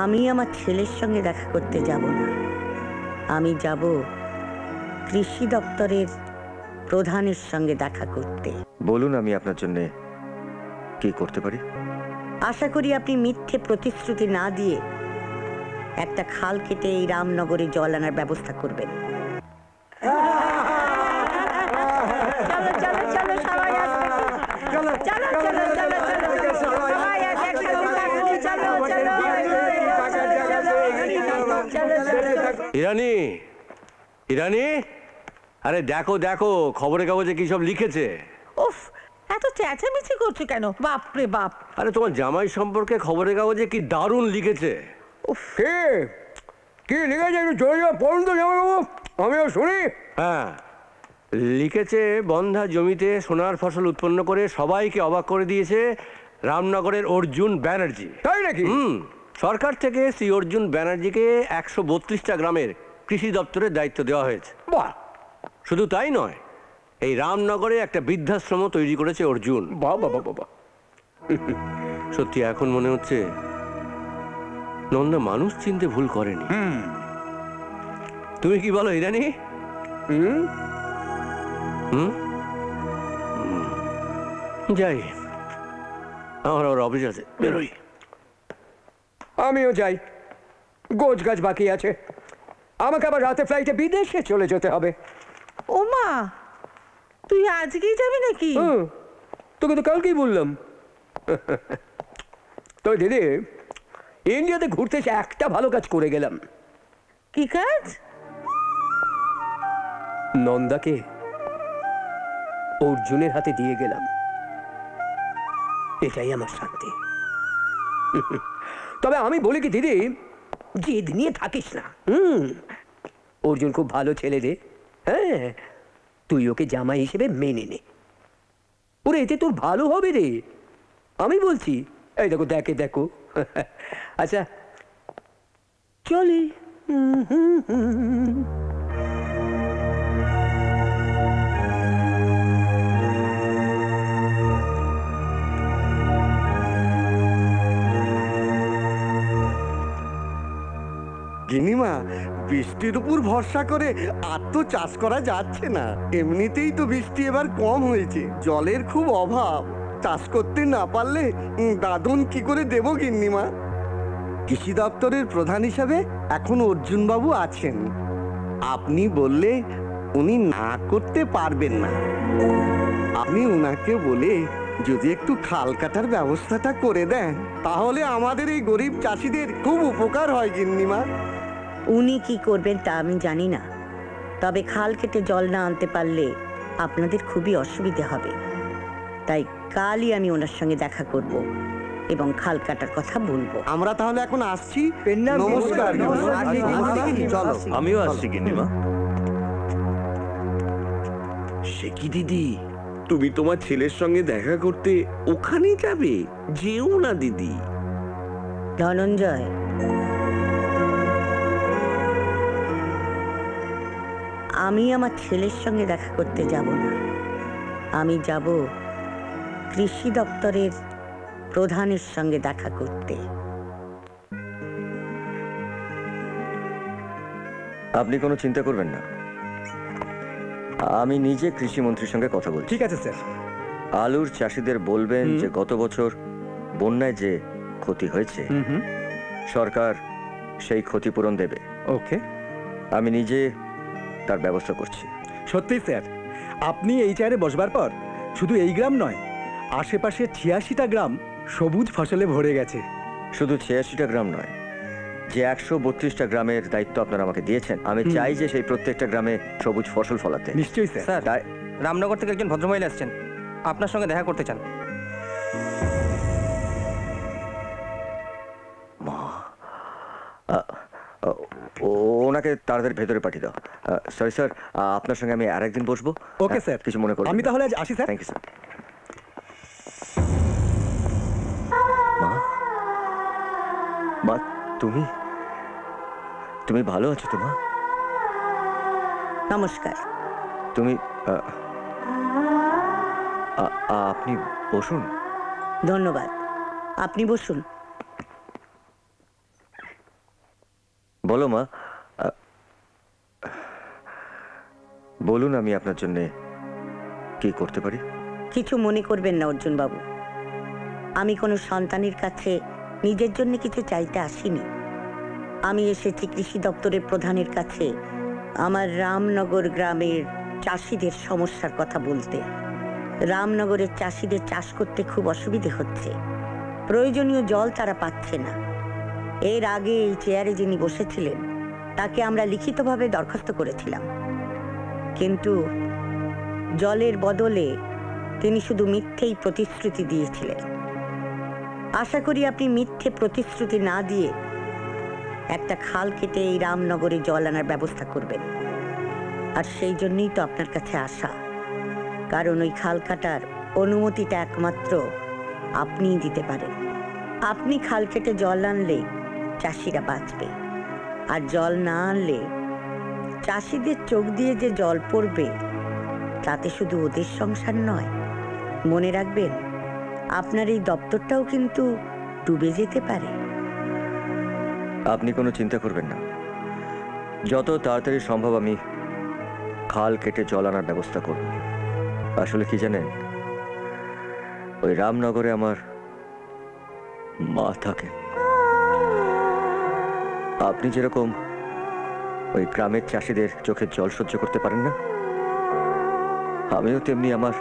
আমি আমার ছেলের সঙ্গে দেখা করতে যাব না, আমি যাব কৃষি দপ্তরের প্রধানের সঙ্গে দেখা করতে। বলুন, আমি আপনার জন্য কি করতে পারি? আশা করি আপনি মিথ্যে প্রতিশ্রুতি না দিয়ে একটা খাল কেটে এই রামনগরে জল আনার ব্যবস্থা করবেন। ইরানি, ইরানি, আরে দেখো দেখো খবরের কাগজে কি সব লিখেছে। উফ, এত চেঁচামেচি করছো কেন? বাপ রে বাপ! আরে তোমার জামাই সম্পর্কে খবরের কাগজে কি দারুণ লিখেছে। কি লিখেছে? একটু চলে যাও, পড়ুন তো জামাইবাবু, আমিও শুনি। হ্যাঁ, লিখেছে বন্ধা জমিতে সোনার ফসল উৎপন্ন করে সবাইকে অবাক করে দিয়েছে রামনগরের অর্জুন ব্যানার্জি। তাই নাকি? সরকার থেকে শ্রী অর্জুন ব্যানার্জিকে ১৩২টা গ্রামের কৃষি দপ্তরের দায়িত্ব দেওয়া হয়েছে। বাহ! শুধু তাই নয়, এই রামনগরে একটা বৃদ্ধাশ্রম তৈরি করেছে অর্জুন। বাহ বাহ বাহ বাহ! সত্যি এখন মনে হচ্ছে নন্দা মানুষ চিনতে ভুল করেনি। তুমি কি বলো ইরানি? যাই, আমার আবার অফিস আছে, বেরোই। আমিও যাই, গোছ গাছ বাকি আছে। আমাকে আবার রাতে ফ্লাইটে বিদেশে চলে যেতে হবে। ও মা, তুই আজকেই যাবি নাকি? তোকে তো কালকেই বললাম। তো দিদি, ইন্ডিয়াতে ঘুরতে এসে একটা ভালো কাজ করে গেলাম। কি কাজ? নন্দাকে অর্জুনের হাতে দিয়ে গেলাম, এটাই আমার শান্তি। তবে আমি বলি কি দিদি, জেদ নিয়ে থাকিস না। অর্জুন খুব ভালো ছেলে রে। হ্যাঁ, তুই ওকে জামাই হিসেবে মেনে নে, ওরে এতে তোর ভালো হবে রে, আমি বলছি। এই দেখো, দেখে দেখো। আচ্ছা চলি। গিনিমা, বৃষ্টির উপর ভরসা করে আর তো চাষ করা যাচ্ছে না। এমনিতেই তো বৃষ্টি এবার কম হয়েছে, জলের খুব অভাব। চাষ করতে না পারলে দাদন কি করে দেব গিন্নিমা? কৃষি দপ্তরের প্রধান হিসাবে এখন অর্জুন বাবু আছেন, আপনি বললে উনি না করতে পারবেন না। আপনি উনাকে বলে যদি একটু খাল কাটার ব্যবস্থাটা করে দেন, তাহলে আমাদের এই গরিব চাষিদের খুব উপকার হয় গিন্নিমা। উনি কি করবেন তা আমি জানি না, তবে খাল কেটে জল না আনতে পারলে আপনাদের খুবই অসুবিধে হবে। তাই কালই আমি ওনার সঙ্গে দেখা করব এবং খাল কাটার কথা বলবো। আমরা তাহলে এখন আসছি। নমস্কার। চলো, আমিও আসছি গিন্নিমা। সে কি দিদি, তুমি তোমার ছেলের সঙ্গে দেখা করতে ওখানে যাবে? যেও না দিদি। ধনঞ্জয়, আমি আমার ছেলের সঙ্গে দেখা করতে যাব না, আমি যাব কৃষি দপ্তরের প্রধানের সঙ্গে দেখা করতে। আপনি কোনো চিন্তা করবেন না, আমি নিজে কৃষি মন্ত্রীর সঙ্গে কথা বলছি। ঠিক আছে স্যার। আলুর চাষিদের বলবেন যে গত বছর বন্যায় যে ক্ষতি হয়েছে সরকার সেই ক্ষতিপূরণ দেবে। ওকে, আমি নিজে তার ব্যবস্থা করছি। সত্যি স্যার, আপনি এই চেয়ারে বসবার পর শুধু এই গ্রাম নয়, আশেপাশে ৮৬টা গ্রাম সবুজ ফসলে ভরে গেছে। শুধু ৮৬টা গ্রাম নয়, যে ১৩২টা গ্রামের দায়িত্ব আপনারা আমাকে দিয়েছেন, আমি চাই যে সেই প্রত্যেকটা গ্রামে সবুজ ফসল ফলাতে। নিশ্চয়ই স্যার। তাই রামনগর থেকে একজন ভদ্রমহিলা আসছেন, আপনার সঙ্গে দেখা করতে চান। ওনাকে তাড়াতাড়ি ভেতরে পাঠিয়ে দাও। সরি স্যার, আপনার সঙ্গে আমি আরেকদিন বসবো। ওকে স্যার, কিছু মনে করবেন আমি না। তাহলে আজ আসি স্যার। Thank you sir. মা, তুমি তুমি ভালো আছো তো মা? নমস্কার। তুমি আপনি বসুন। ধন্যবাদ, আপনি বসুন। বলো মা, বলুন আমি আপনার জন্য কি করতে পারি। কিছু মনে করবেন না অর্জুন বাবু, আমি কোনো সন্তানের কাছে নিজের জন্য কিছু চাইতে আসিনি। আমি এসেছি কৃষি দপ্তরের প্রধানের কাছে আমার রামনগর গ্রামের চাষিদের সমস্যার কথা বলতে। রামনগরের চাষিদের চাষ করতে খুব অসুবিধে হচ্ছে, প্রয়োজনীয় জল তারা পাচ্ছে না। এর আগে এই চেয়ারে যিনি বসেছিলেন তাকে আমরা লিখিতভাবে দরখাস্ত করেছিলাম, কিন্তু জলের বদলে তিনি শুধু মিথ্যেই প্রতিশ্রুতি দিয়েছিলেন। আশা করি আপনি মিথ্যে প্রতিশ্রুতি না দিয়ে একটা খাল কেটে এই রামনগরে জল আনার ব্যবস্থা করবেন। আর সেই জন্যই তো আপনার কাছে আসা, কারণ ওই খাল কাটার অনুমতিটা একমাত্র আপনিই দিতে পারেন। আপনি খাল কেটে জল আনলে চাষিরা বাঁচবে, আর জল না আনলে চাষিদের চোখ দিয়ে যে জল পড়বে তাতে শুধু ওদের সংসার নয়, মনে রাখবেন আপনার এই দপ্তরটাও কিন্তু ডুবে যেতে পারে। আপনি কোনো চিন্তা করবেন না, যত তাড়াতাড়ি সম্ভব আমি খাল কেটে জল আনার ব্যবস্থা করব। আসলে কি জানেন, ওই রামনগরে আমার মা থাকে। আপনি যেরকম ওই গ্রামের চাষিদের চোখের জল সহ্য করতে পারেন না, আমিও তেমনি আমার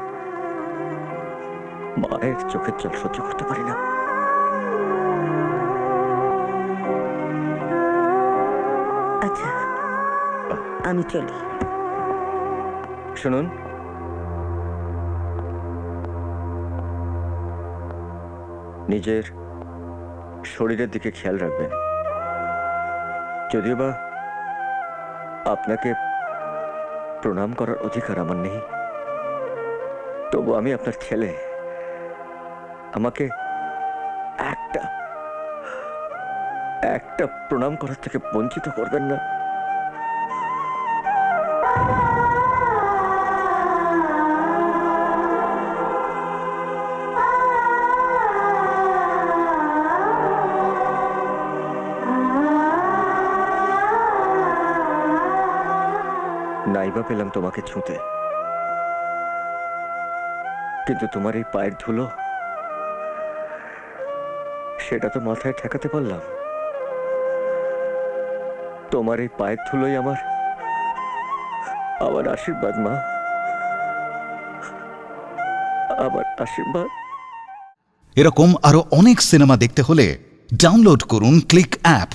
মায়ের চোখের জল সহ্য করতে পারি না। আচ্ছা, আমি চলি। শুনুন, নিজের শরীরের দিকে খেয়াল রাখবেন। যদিও বা আপনাকে প্রণাম করার অধিকার আমার নেই, তবু আমি আপনার ছেলে, আমাকে একটা প্রণাম করার থেকে বঞ্চিত করবেন না। নাইবা পেলাম তোমাকে ছুঁতে, কিন্তু তোমার এই পায়ের ধুলো সেটা তো মাথায় ঠেকাতে পারলাম। তোমার এই পায়ের ধুলোই আমার আশীর্বাদ মা, আমার আশীর্বাদ। এরকম আরো অনেক সিনেমা দেখতে হলে ডাউনলোড করুন ক্লিক অ্যাপ।